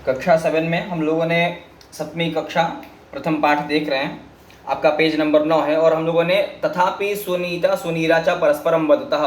कक्षा 7 में हम लोगों ने 7वीं कक्षा प्रथम पाठ देख रहे हैं। आपका पेज नंबर 9 है और हम लोगों ने तथापि सुनीता सुनीरा च परस्परम वदतः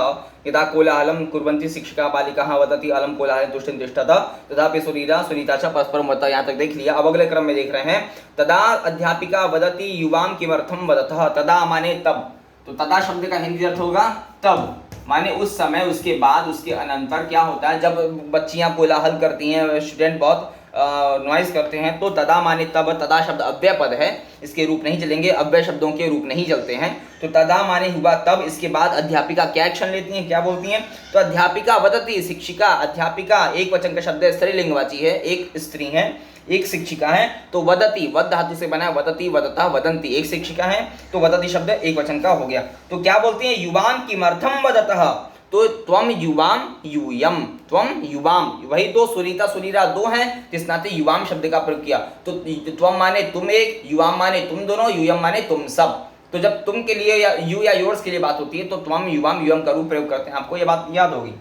यदा कोलाहलं कुर्वन्ति शिक्षिका बालिकाः वदति अलम कोलाहलं तुष्टिं तिष्ठत तथापि सुनीरा सुनीता च परस्परम वदतः। यहाँ तक देख लिया। अब अगले क्रम में देख रहे हैं। तदा अध्यापिका वदति युवाम किमर्थम वदतः। तदा माने तब, तो तदा शब्द का हिंदी अर्थ होगा तब, माने उस समय, उसके बाद, उसके अनंतर। क्या होता है जब बच्चियां कोलाहल करती हैं, स्टूडेंट बहुत नॉइज करते हैं, तो तदा माने तब। तदा शब्द अव्यय पद है, इसके रूप नहीं चलेंगे, अव्यय शब्दों के रूप नहीं चलते हैं। तो तदा माने हुआ तब। इसके बाद अध्यापिका क्या एक्शन लेती हैं, क्या बोलती हैं? तो अध्यापिका वदति, शिक्षिका, अध्यापिका एक वचन का शब्द है, स्त्रीलिंगवाची है, एक स्त्री है, एक शिक्षिका है। तो वदति, वद धातु से बना है, वदति वदता वदंती, एक शिक्षिका है, तो वदति शब्द एक वचन का हो गया। तो क्या बोलती हैं? युवाम किमर्थम वदतः, तो त्वम युवाम यूयम, त्वम युवाम, वही दो, सुनीता सुनीरा दो हैं, जिस नाते युवाम शब्द का प्रयोग किया। तो त्वम माने तुम एक, युवाम माने तुम दोनों, यूयम माने तुम सब। तो जब तुम के लिए या यू या योर्स के लिए बात होती है तो त्वम युवाम यूयम का रूप प्रयोग करते हैं। आपको ये बात याद होगी।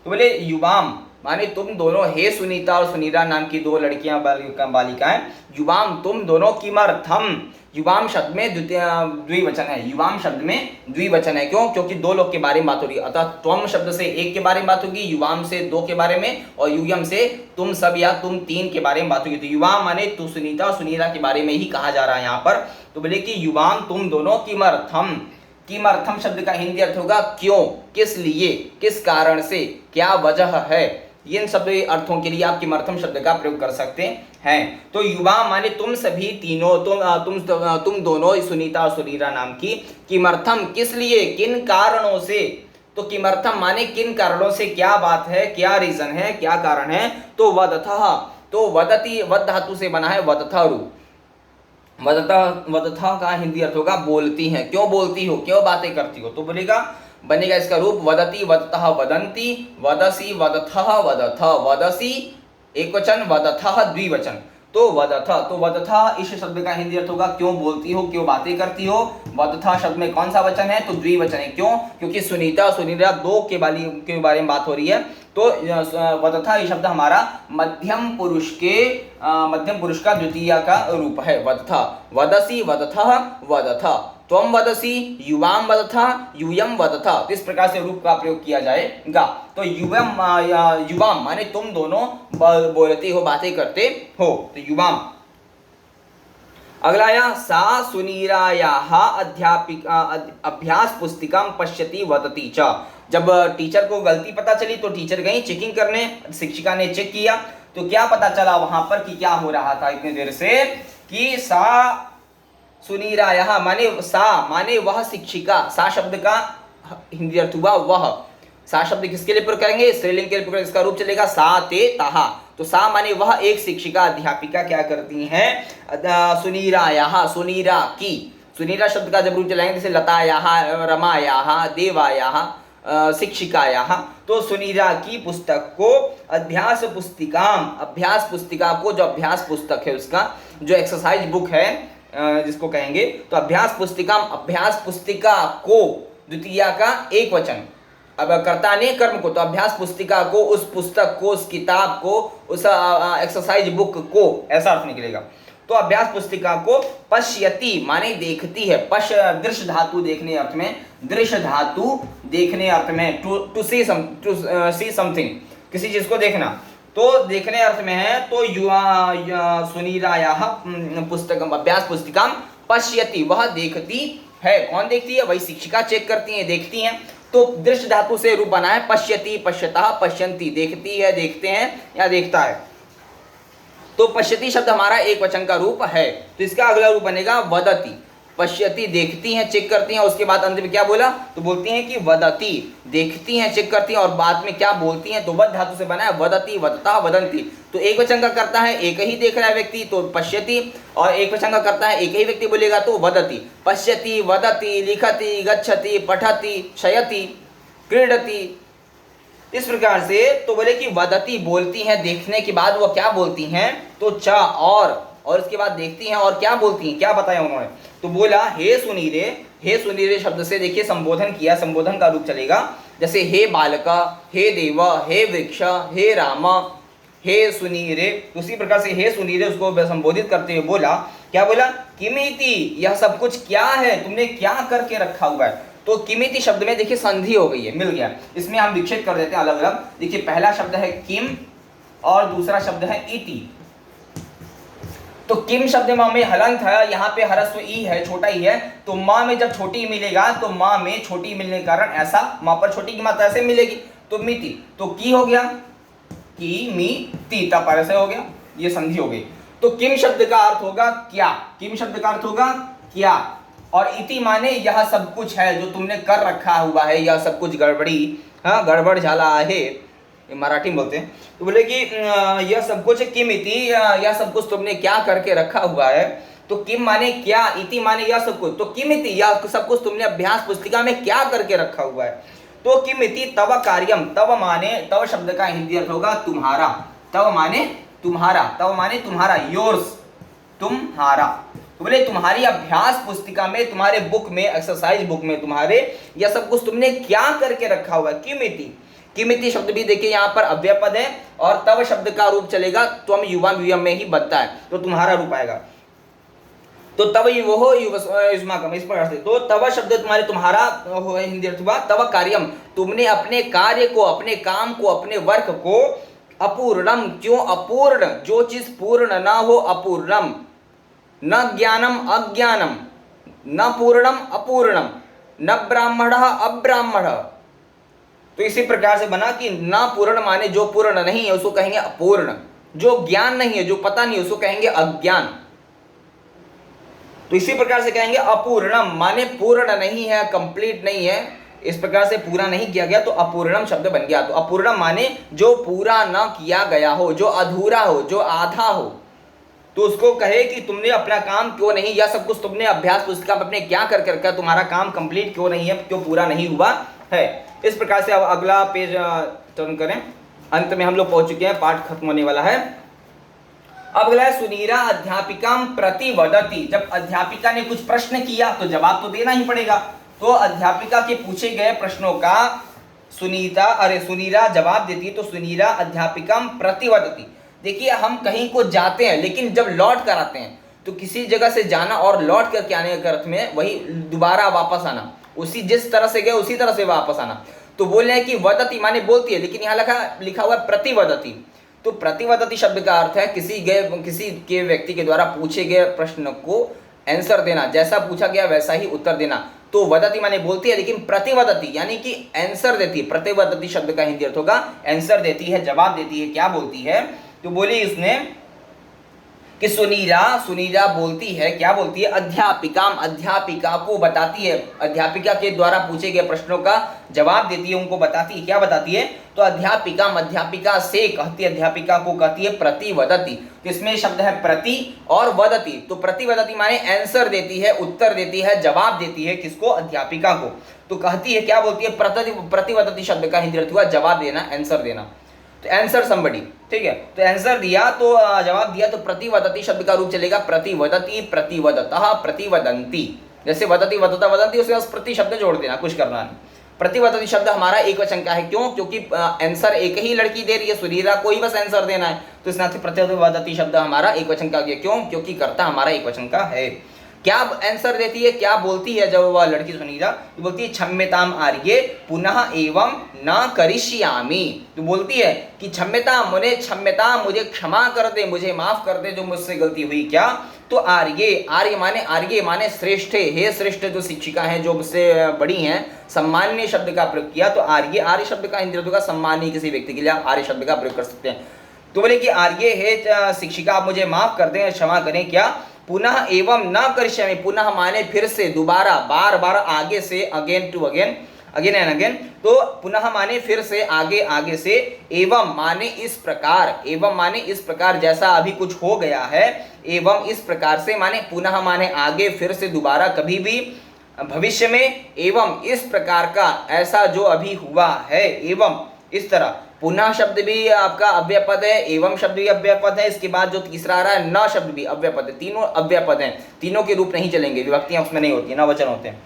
तो बोले युवाम माने तुम दोनों, हे सुनीता और सुनीरा नाम की दो लड़कियां बालिकाएं, युवाम तुम दोनों, किमर्थम, युवाम शब्द में द्विवचन है, युवाम शब्द में द्विवचन है। क्यों? क्योंकि दो लोग के बारे में बात हो रही है। अतः त्वम शब्द से एक के बारे में बात होगी, युवाम से दो के बारे में, और यूयम से तुम सब या तुम तीन के बारे में बात होगी। तो युवाम माने तू सुनीता और सुनीरा के बारे में ही कहा जा रहा है यहाँ पर। तो बोले कि युवाम तुम दोनों, किमर्थम, किमर्थम शब्द का हिंदी अर्थ होगा क्यों, किस लिए, किस कारण से, क्या वजह है। इन सब अर्थों के लिए आप किमर्थम शब्द का प्रयोग कर सकते हैं। तो युवा माने तुम सभी तीनों, तुम दोनों, सुनीता और सुनीरा नाम की, किमर्थम किस लिए, किन कारणों से। तो किमर्थम माने किन कारणों से, क्या बात है, क्या रीजन है, क्या कारण है। तो वदतः, तो वदति वद धातु से बना है वदतः रूप। वदतः का हिंदी अर्थ होगा बोलती हैं, क्यों बोलती हो, क्यों बातें करती हो। तो बोलेगा, बनेगा इसका रूप वदति वदतः वदंती, वदसी वदथः वदथ, वदसी एक वचन, वदथः द्विवचन। तो वदथ, तो वदथ इस शब्द का हिंदी अर्थ होगा क्यों बोलती हो, क्यों बातें करती हो। वदथ शब्द में कौन सा वचन है? तो द्विवचन है। क्यों? क्योंकि सुनीता सुनीरा दो के बारे में बात हो रही है। तो वदथ ये शब्द हमारा मध्यम पुरुष का द्वितीय का रूप है। वदथ, वदसी वदथः वदथ, त्वम वदसी युवाम वदथा यूयम वदथा। तो इस प्रकार से रूप का प्रयोग किया जाएगा। तो युवाम माने तुम दोनों बोलते हो, बातें करते हो, तो युवाम। अगला आया सा सुनीरायाः अध्यापिका अभ्यास पुस्तिकां पश्यति वदति च। जब टीचर को गलती पता चली तो टीचर गई चेकिंग करने, शिक्षिका ने चेक किया, तो क्या पता चला वहां पर कि क्या हो रहा था इतनी देर से, कि सा सुनीरायाः माने सा माने वह शिक्षिका, सा शब्द का हिंदी अर्थ हुआ वह। सा शब्द किसके लिए प्रयोग करेंगे? स्त्रीलिंग के लिए प्रयोग, इसका रूप चलेगा सा ते ताहा। तो सा माने वह एक शिक्षिका, अध्यापिका क्या करती हैं? सुनीरायाः, सुनीरा की, सुनीरा शब्द का जब रूप चलाएंगे जैसे लतायाः, रमायाः, देवायाः, शिक्षिकायाः। तो सुनीरा की पुस्तक को, अभ्यास पुस्तिका को, जो अभ्यास पुस्तक है उसका, जो एक्सरसाइज बुक है जिसको कहेंगे, तो अभ्यास पुस्तिका को, द्वितीय का एक वचन, अब कर्ता ने कर्म को, तो अभ्यास पुस्तिका को, उस पुस्तक को, उस किताब को, उस एक्सरसाइज बुक को, ऐसा अर्थ निकलेगा। तो अभ्यास पुस्तिका को पश्यति माने देखती है, दृश्य धातु देखने अर्थ में, दृश्य धातु देखने अर्थ में, टू सी समथिंग, किसी चीज को देखना, तो देखने अर्थ में है। तो सुनीरायाः पुस्तक अभ्यास पुस्तिकां पश्यति, वह देखती है। कौन देखती है? वही शिक्षिका चेक करती है, देखती हैं। तो दृश्य धातु से रूप बना है पश्यति, पश्यतः, पश्यन्ति, देखती है, देखते हैं या देखता है। तो पश्यति शब्द हमारा एक वचन का रूप है। तो इसका अगला रूप बनेगा वदति। पश्यति देखती हैं, चेक करती हैं, उसके बाद अंत में क्या बोला? तो बोलती हैं कि वदति, देखती हैं, चेक करती हैं, और बाद में क्या बोलती हैं? तो वद धातु से बना है वदति वदता वदंती। तो एक वचन का करता है, एक ही देख रहा है व्यक्ति, तो पश्यति, और एक वचन का करता है, एक ही व्यक्ति बोलेगा तो वदति। पश्यति, वदति, लिखति, गच्छति, पठति, शयति, क्रीडति, इस प्रकार से। तो बोले कि वदति बोलती हैं, देखने के बाद वो क्या बोलती हैं? तो च, और इसके बाद देखती हैं और क्या बोलती हैं, क्या बताया उन्होंने? तो बोला हे सुनीरे शब्द से देखिए संबोधन किया, संबोधन का रूप चलेगा जैसे हे बालका, हे देव, हे वृक्ष, हे राम, हे सुनीरे। उसी प्रकार से हे सुनीरे उसको संबोधित करते हुए बोला, क्या बोला, किमिति, यह सब कुछ क्या है, तुमने क्या करके रखा हुआ है। तो किमिति शब्द में देखिए संधि हो गई है, मिल गया। इसमें हम विक्षेप कर देते हैं अलग अलग। देखिए पहला शब्द है किम और दूसरा शब्द है इति। तो किम शब्द में हमें हलंत है, यहाँ पे हरस्व ई है, छोटा ही है, तो माँ में जब छोटी मिलेगा तो माँ में छोटी मिलने के कारण ऐसा माँ पर छोटी की मात्रा ऐसे मिलेगी, तो मिति, तो की हो गया, की मी ती, तब ऐसे हो गया, ये संधि हो गई। तो किम शब्द का अर्थ होगा क्या, किम शब्द का अर्थ होगा क्या, और इति माने यह सब कुछ है जो तुमने कर रखा हुआ है, यह सब कुछ गड़बड़ी, हाँ गड़बड़ झाला है, मराठी में बोलते हैं। तो बोले कि यह सब कुछ किम इति, यह सब कुछ तुमने क्या करके रखा हुआ है। तो किम माने क्या, इति माने यह सब कुछ, तो किम इति यह सब कुछ तुमने अभ्यास पुस्तिका में क्या करके रखा हुआ है। तो किम इति तव कार्यम, तव माने, तव शब्द का हिंदी अर्थ होगा तुम्हारा, तव माने तुम्हारा, तव माने तुम्हारा, योर्स, तुम्हारा। तो बोले तुम्हारी अभ्यास पुस्तिका में, तुम्हारे बुक में, एक्सरसाइज बुक में तुम्हारे, यह सब कुछ तुमने क्या करके रखा हुआ है। किमिति, किमिति शब्द भी देखिए यहाँ पर अव्यय पद है, और तव शब्द का रूप चलेगा त्वम युवा युवम में ही बनता है, तो तुम्हारा रूप आएगा। तो तव युवो युष्माकम, इस प्रकार से। तो तव शब्द तुम्हारे तुम्हारा हिंदी अर्थ हुआ तव कार्यम, तुमने अपने कार्य को, अपने काम को, अपने वर्क को अपूर्णम, क्यों अपूर्ण, जो चीज पूर्ण ना हो अपूर्णम, न ज्ञानम अज्ञानम, न पूर्णम अपूर्णम, न ब्राह्मण अब्राह्मण। तो इसी प्रकार से बना कि न पूर्ण माने जो पूर्ण नहीं है उसको कहेंगे अपूर्ण, जो ज्ञान नहीं है, जो पता नहीं है उसको कहेंगे अज्ञान। तो इसी प्रकार से कहेंगे अपूर्णम माने पूर्ण नहीं है, कंप्लीट नहीं है, इस प्रकार से पूरा नहीं किया गया तो अपूर्णम शब्द बन गया। तो अपूर्णम माने जो पूरा न किया गया हो, जो अधूरा हो, जो आधा हो, तो उसको कहे कि तुमने अपना काम क्यों नहीं, या सब कुछ तुमने अभ्यास पुस्तिका में अपने क्या करके रखा, तुम्हारा काम कंप्लीट क्यों नहीं है, क्यों पूरा नहीं हुआ है। इस प्रकार से अब अगला पेज टर्न करें। अंत में हम लोग पहुंच चुके हैं, पाठ खत्म होने वाला है। अब अगला है सुनीरा अध्यापिकाम प्रतिवदति। जब अध्यापिका ने कुछ प्रश्न किया तो जवाब तो देना ही पड़ेगा। तो अध्यापिका के पूछे गए प्रश्नों का सुनीरा जवाब देती, तो सुनीरा अध्यापिकाम प्रतिवदति। देखिए हम कहीं को जाते हैं, लेकिन जब लौट कर आते हैं तो किसी जगह से जाना और लौट करके आने के अर्थ में वही दोबारा वापस आना, उसी जिस तरह से गए उसी तरह से वापस आना। तो बोल रहे हैं कि वदति माने बोलती है, लेकिन यहाँ लिखा हुआ है प्रतिवदति। तो प्रतिवदति शब्द का अर्थ है किसी के व्यक्ति के द्वारा पूछे गए प्रश्न को आंसर देना, जैसा पूछा गया वैसा ही उत्तर देना। तो वदति माने बोलती है, लेकिन प्रतिवदति यानी कि आंसर देती है। प्रतिवदति शब्द का हिंदी अर्थ होगा आंसर देती है, जवाब देती है। क्या बोलती है, तो बोली उसने कि सुनीरा बोलती है, क्या बोलती है, अध्यापिकाम, अध्यापिका को बताती है, अध्यापिका के द्वारा पूछे गए प्रश्नों का जवाब देती है, उनको बताती है। क्या बताती है, तो अध्यापिकाम, अध्यापिका से कहती है, अध्यापिका को कहती है प्रतिवदति। तो इसमें शब्द है प्रति और वदति। तो प्रतिवदति माने आंसर देती है, उत्तर देती है, जवाब देती है, किसको, अध्यापिका को। तो कहती है, क्या बोलती है, प्रतिवदति शब्द का हिंदी अर्थ हुआ जवाब देना, आंसर देना। तो आंसर समबडी, ठीक है। तो आंसर दिया, तो जवाब दिया, तो प्रतिवदति शब्द का रूप चलेगा प्रतिवदति, प्रतिवदतः, प्रतिवदंती। जैसे वदति वदता वदंती, उसके बाद प्रति शब्द जोड़ देना, कुछ करना नहीं। प्रतिवदति शब्द हमारा एक वचन का है, क्यों, क्योंकि आंसर एक ही लड़की दे रही है, सुनीरा को ही बस आंसर देना है। तो इस नाते प्रतिवदति शब्द हमारा एक वचन का हो गया, क्यों, क्योंकि कर्ता हमारा एक वचन का है। क्या आंसर देती है, क्या बोलती है जब वह लड़की सुनीरा, तो बोलती है क्षम्यताम आर्ये पुनः एवं न करिष्यामि। तो बोलती है कि क्षम्यताम, मुझे क्षमा कर दे, मुझे माफ कर दे जो मुझसे गलती हुई। क्या, तो आर्य माने श्रेष्ठ, हे श्रेष्ठ जो शिक्षिका हैं, जो मुझसे बड़ी हैं, सम्माननीय शब्द का प्रयोग किया। तो आर्य शब्द का हिंदी होगा सम्माननीय किसी व्यक्ति के लिए आप आर्य शब्द का प्रयोग कर सकते हैं। तो बोले कि आर्य हे शिक्षिका, आप मुझे माफ कर दें, क्षमा करें। क्या, पुनः एवं न करिष्यामि, पुनः माने फिर से, दोबारा, बार बार, आगे से, again to again, again and again. तो पुनः माने फिर से, आगे, आगे से, एवं माने इस प्रकार, एवं माने इस प्रकार, जैसा अभी कुछ हो गया है, एवं इस प्रकार से माने पुनः माने आगे, फिर से, दोबारा, कभी भी, भविष्य में, एवं इस प्रकार का, ऐसा जो अभी हुआ है, एवं इस तरह। पुनः शब्द भी आपका अव्यय पद है, एवं शब्द भी अव्यय पद है, इसके बाद जो तीसरा आ रहा है न शब्द भी अव्यय पद है। तीनों अव्यय पद हैं, तीनों के रूप नहीं चलेंगे, विभक्तियां उसमें नहीं होती, न वचन होते हैं।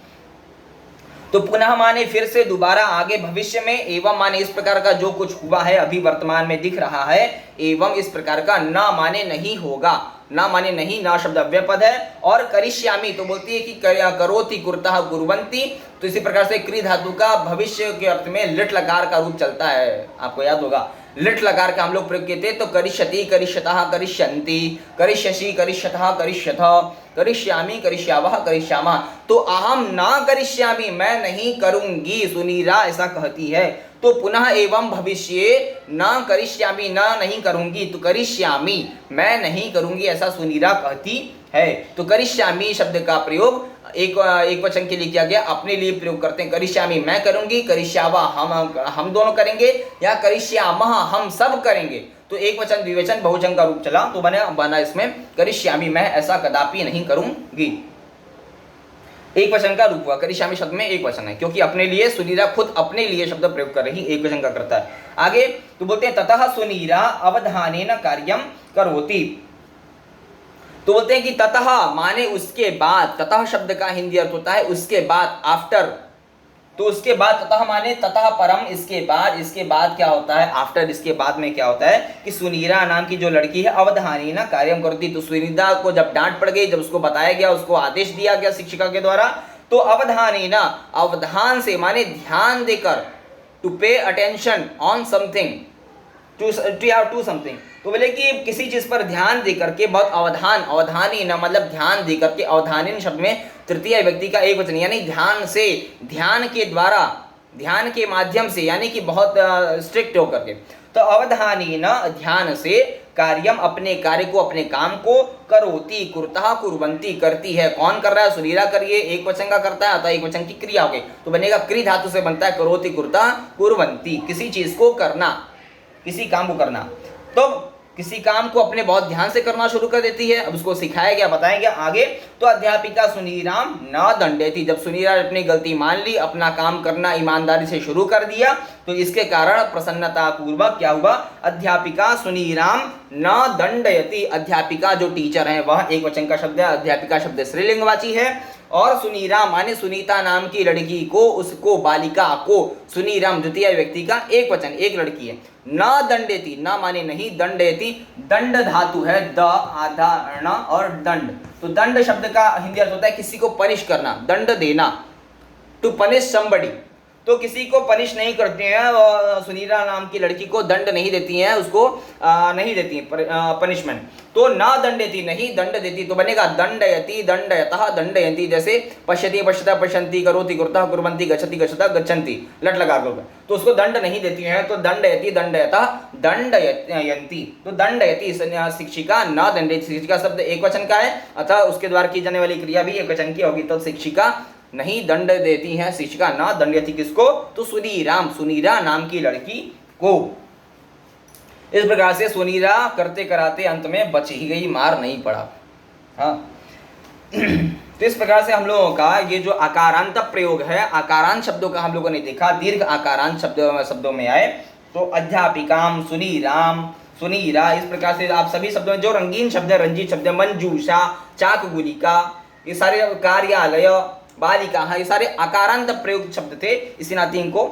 तो पुनः माने फिर से, दोबारा, आगे, भविष्य में, एवं माने इस प्रकार का जो कुछ हुआ है अभी वर्तमान में दिख रहा है, एवं इस प्रकार का, ना माने नहीं होगा, ना माने नहीं, ना शब्द अव्यय पद है। और करिष्यामि तो बोलती है कि करोति, कुर्तः, कुर्वन्ति, तो इसी प्रकार से क्री धातु का भविष्य के अर्थ में लिट लकार का रूप चलता है, आपको याद होगा लिट लकार का हम लोग प्रयोग किए थे। तो करिष्यति, करिष्यतः, करिष्यन्ति, करिष्यसि, करिष्यतः, करिष्यथः, करिष्यामि, करिष्यावः, करिष्यामः। तो अहम ना करिष्यामि, मैं नहीं करूंगी, सुनीरा ऐसा कहती है। तो पुनः एवं भविष्य, ना करिष्यामि, ना नहीं करूंगी, तो करिष्यामि, मैं नहीं करूंगी ऐसा सुनीरा कहती है। तो करिष्यामि शब्द का प्रयोग एक वचन के लिए किया गया, अपने लिए प्रयोग करते हैं। करिष्यामि मैं करूंगी, करिष्यावा हम दोनों करेंगे, या करिष्यामः हम सब करेंगे। तो एक वचन, द्विवचन, बहुवचन का रूप चला, तो बना इसमें करिष्यामि, मैं ऐसा कदापि नहीं करूंगी। एक वचन का रूप हुआ, करिष्यामि शब्द में एक वचन है, क्योंकि अपने लिए, सुनीरा खुद अपने लिए शब्द प्रयोग कर रही, एक वचन का करता है। आगे तो बोलते हैं ततः सुनीरा अवधानेन कार्यम करोति। तो बोलते हैं कि ततः माने उसके बाद, ततः शब्द का हिंदी अर्थ होता है उसके बाद, आफ्टर। तो उसके बाद, ततः माने ततः परम, इसके बाद क्या होता है, आफ्टर, इसके बाद में क्या होता है कि सुनीरा नाम की जो लड़की है, अवधानी ना कार्यम करती। तो सुनीता को जब डांट पड़ गई, जब उसको बताया गया, उसको आदेश दिया गया शिक्षिका के द्वारा, तो अवधानी ना, अवधान से माने ध्यान देकर, to pay attention on something, to something. तो बोले कि किसी चीज पर ध्यान देकर के, बहुत अवधानी ना मतलब ध्यान देकर के, अवधानी शब्द में तृतीय व्यक्ति का एक वचन, यानी ध्यान से, ध्यान के द्वारा, ध्यान के माध्यम से, यानी कि बहुत स्ट्रिक्ट होकर के। तो अवधानी न ध्यान से, कार्यम अपने कार्य को, अपने काम को, करोति कुर्तः कुर्वन्ति करती है। कौन कर रहा है, सुनीरा करिए, एक वचन का करता है, अतः एक वचन की क्रिया हो गई, तो बनेगा क्री धातु से बनता है करोति कुर्तः कुर्वन्ति, किसी चीज को करना, किसी काम को करना। तो किसी काम को अपने बहुत ध्यान से करना शुरू कर देती है। अब उसको सिखाया गया, बताया गया आगे। तो अध्यापिका सुनीराम न दंडेति, जब सुनीरा ने अपनी गलती मान ली, अपना काम करना ईमानदारी से शुरू कर दिया, तो इसके कारण प्रसन्नता पूर्वक क्या हुआ, अध्यापिका सुनीराम न दंडयति, अध्यापिका जो टीचर है वह एक वचन का शब्द है, अध्यापिका शब्द स्त्रीलिंगवाची है। और सुनीराम माने सुनीता नाम की लड़की को, उसको, बालिका को, सुनीराम द्वितीय व्यक्ति का एक वचन, एक लड़की है। न दंडेति, न माने नहीं, दंडेति दंड धातु है, द आधा ण और दंड। तो दंड शब्द का हिंदी अर्थ होता है किसी को पनिश करना, दंड देना, टू पनिश समबडी। तो किसी को पनिश नहीं करती हैं, सुनीरा नाम की लड़की को दंड नहीं देती हैं, उसको नहीं देती हैं पनिशमेंट। तो ना दंडेति, नहीं दंड देती, तो बनेगा दंडयति दंडयतः दंडयन्ति। जैसे पश्यति पश्यतः पश्यन्ति, करोति कुर्तः कुर्वन्ति, गच्छति गच्छतः गच्छन्ति, लट लगा कर, तो उसको दंड नहीं देती हैं, तो दंडयति दंडयतः दंडयन्ति। तो दंडयति शिक्षिका, न दंडयति शिक्षिका शब्द एक वचन का है, अतः उसके द्वारा की जाने वाली क्रिया भी एक वचन की होगी। तो शिक्षिका नहीं दंड देती है, शिक्षिका ना दंडयति किसको, तो सुनीराम, सुनीरा नाम की लड़की को। इस प्रकार से सुनीरा करते कराते अंत में बच ही गई, मार नहीं पड़ा। हाँ तो इस प्रकार से हम लोगों का ये जो आकारांत प्रयोग है, आकारांत शब्दों का हम लोगों ने देखा, दीर्घ आकारांत शब्दों में आए। तो अध्यापिकाम, सुनीराम, सुनीरा, इस प्रकार से आप सभी शब्दों में जो रंगीन शब्द है, रंजीत शब्द है, मंजूषा, चाकगुलिका, ये सारे, कार्यालय, बालिका, हाँ, ये सारे आकारांत प्रयुक्त शब्द थे। इसी नाते इनको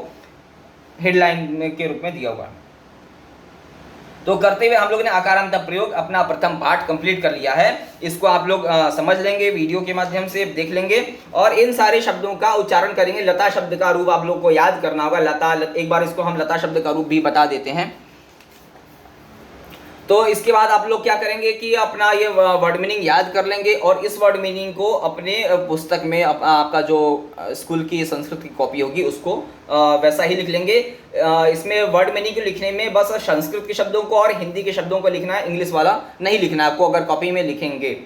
हेडलाइन के रूप में दिया हुआ। तो करते हुए हम लोग ने आकारांत प्रयोग अपना प्रथम पार्ट कंप्लीट कर लिया है। इसको आप लोग समझ लेंगे, वीडियो के माध्यम से देख लेंगे, और इन सारे शब्दों का उच्चारण करेंगे। लता शब्द का रूप आप लोग को याद करना होगा, लता, एक बार इसको हम लता शब्द का रूप भी बता देते हैं। तो इसके बाद आप लोग क्या करेंगे कि अपना ये वर्ड मीनिंग याद कर लेंगे, और इस वर्ड मीनिंग को अपने पुस्तक में, आपका जो स्कूल की संस्कृत की कॉपी होगी उसको वैसा ही लिख लेंगे। इसमें वर्ड मीनिंग को लिखने में बस संस्कृत के शब्दों को और हिंदी के शब्दों को लिखना है, इंग्लिश वाला नहीं लिखना है आपको, अगर कॉपी में लिखेंगे।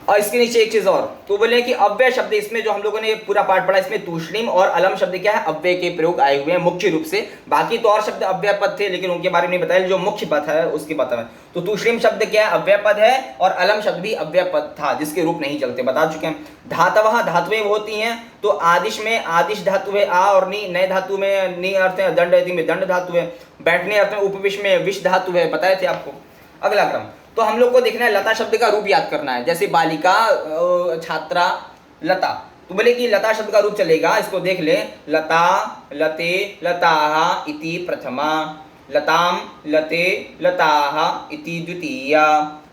और इसके नीचे एक चीज और, तो बोले कि अव्यय शब्द, इसमें जो हम लोगों ने पूरा पाठ पढ़ा, इसमें तूष्णीम और अलम शब्द क्या है, अव्यय के प्रयोग आए हुए हैं मुख्य रूप से। बाकी तो और शब्द अव्यय पद थे, लेकिन उनके बारे में नहीं बताया, जो मुख्य पद है उसके पता है। तो तूष्णीम शब्द क्या है, अव्यय पद है, और अलम शब्द भी अव्यय पद था, जिसके रूप नहीं चलते, बता चुके हैं। धातवः, धातुएं होती हैं, तो आदिश में आदिश धातु है आ और नी, नए धातु में नी अर्थ है, दंड में दंड धातु है, बैठने अर्थ में उपविश में विष धातु है, बताए थे आपको। अगला क्रम, तो हम लोग को देखना है लता शब्द का रूप याद करना है। जैसे बालिका, छात्रा, लता, तो बोले कि लता शब्द का रूप चलेगा, इसको देख ले, लता, लते, लताः इति प्रथमा, लताम, लते, लताः इति द्वितीया,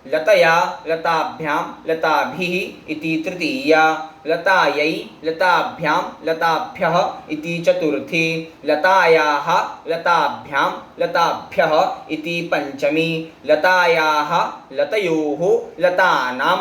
लतया, लताभ्यां, लताभिः इति तृतीया, लतायै, लताभ्यां, लताभ्यः इति चतुर्थी, लतायाः, लताभ्यां, लताभ्यः इति पंचमी, लतायाः, लतयोः, लतानां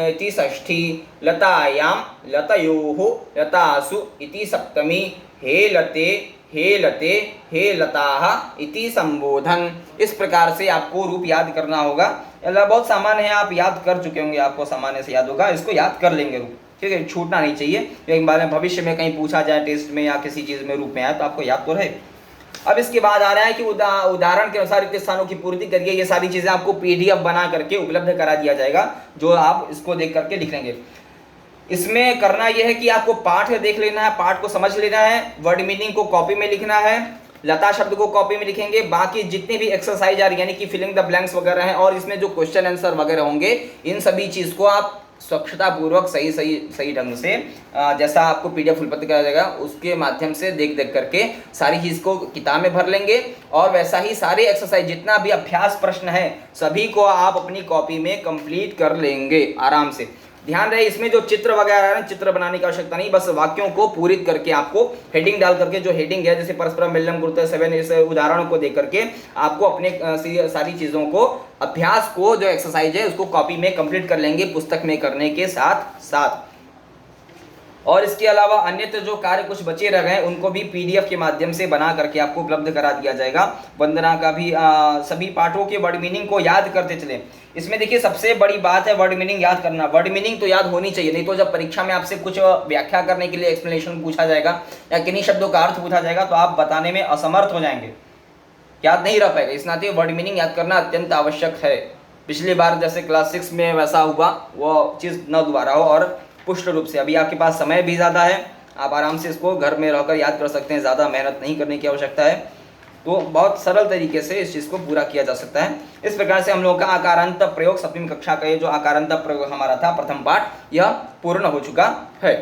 इति षष्ठी, लतायां, लतयोः, लतासु इति सप्तमी, हे लते, हे लते, हे लताः इति संबोधन। इस प्रकार से आपको रूप याद करना होगा। अल्लाह बहुत सामान्य है, आप याद कर चुके होंगे, आपको सामान्य से याद होगा, इसको याद कर लेंगे रूप, ठीक है, छूटना नहीं चाहिए। लेकिन बाद में भविष्य में कहीं पूछा जाए टेस्ट में या किसी चीज़ में रूप में आए तो आपको याद तो रहे। अब इसके बाद आ रहा है कि उदाहरण के अनुसार रिक्त स्थानों की पूर्ति करिए। ये सारी चीज़ें आपको PDF बना करके उपलब्ध करा दिया जाएगा, जो आप इसको देख करके लिख लेंगे। इसमें करना यह है कि आपको पाठ देख लेना है, पाठ को समझ लेना है, वर्ड मीनिंग को कॉपी में लिखना है, लता शब्द को कॉपी में लिखेंगे, बाकी जितनी भी एक्सरसाइज आ रही यानी कि फिलिंग द ब्लैंक्स वगैरह हैं और इसमें जो क्वेश्चन आंसर वगैरह होंगे, इन सभी चीज़ को आप स्वच्छता पूर्वक सही ढंग से जैसा आपको PDF उपलब्ध कराया जाएगा उसके माध्यम से देख करके सारी चीज़ को किताब में भर लेंगे और वैसा ही सारे एक्सरसाइज जितना भी अभ्यास प्रश्न है सभी को आप अपनी कॉपी में कंप्लीट कर लेंगे आराम से। ध्यान रहे इसमें जो चित्र वगैरह है, चित्र बनाने की आवश्यकता नहीं, बस वाक्यों को पूरित करके आपको हेडिंग डाल करके, जो हेडिंग है जैसे परस्परम मिलनम कुरुते 7 इस उदाहरणों को देख करके आपको अपने सारी चीज़ों को, अभ्यास को, जो एक्सरसाइज है उसको कॉपी में कंप्लीट कर लेंगे पुस्तक में करने के साथ साथ। और इसके अलावा अन्यत्र जो कार्य कुछ बचे रह गए उनको भी PDF के माध्यम से बना करके आपको उपलब्ध करा दिया जाएगा। वंदना का भी सभी पाठों के वर्ड मीनिंग को याद करते चलें। इसमें देखिए सबसे बड़ी बात है वर्ड मीनिंग याद करना। वर्ड मीनिंग तो याद होनी चाहिए, नहीं तो जब परीक्षा में आपसे कुछ व्याख्या करने के लिए एक्सप्लेनेशन पूछा जाएगा या किन्हीं शब्दों का अर्थ पूछा जाएगा तो आप बताने में असमर्थ हो जाएंगे, याद नहीं रह पाएगा। इस नाते वर्ड मीनिंग याद करना अत्यंत आवश्यक है। पिछली बार जैसे क्लास 6 में वैसा हुआ वो चीज़ न दोबारा हो और पुष्ट रूप से। अभी आपके पास समय भी ज़्यादा है, आप आराम से इसको घर में रहकर याद कर सकते हैं, ज़्यादा मेहनत नहीं करने की आवश्यकता है, तो बहुत सरल तरीके से इस चीज़ को पूरा किया जा सकता है। इस प्रकार से हम लोगों का आकारांत प्रयोग 7वीं कक्षा का ये जो आकारांत प्रयोग हमारा था प्रथम पाठ, यह पूर्ण हो चुका है।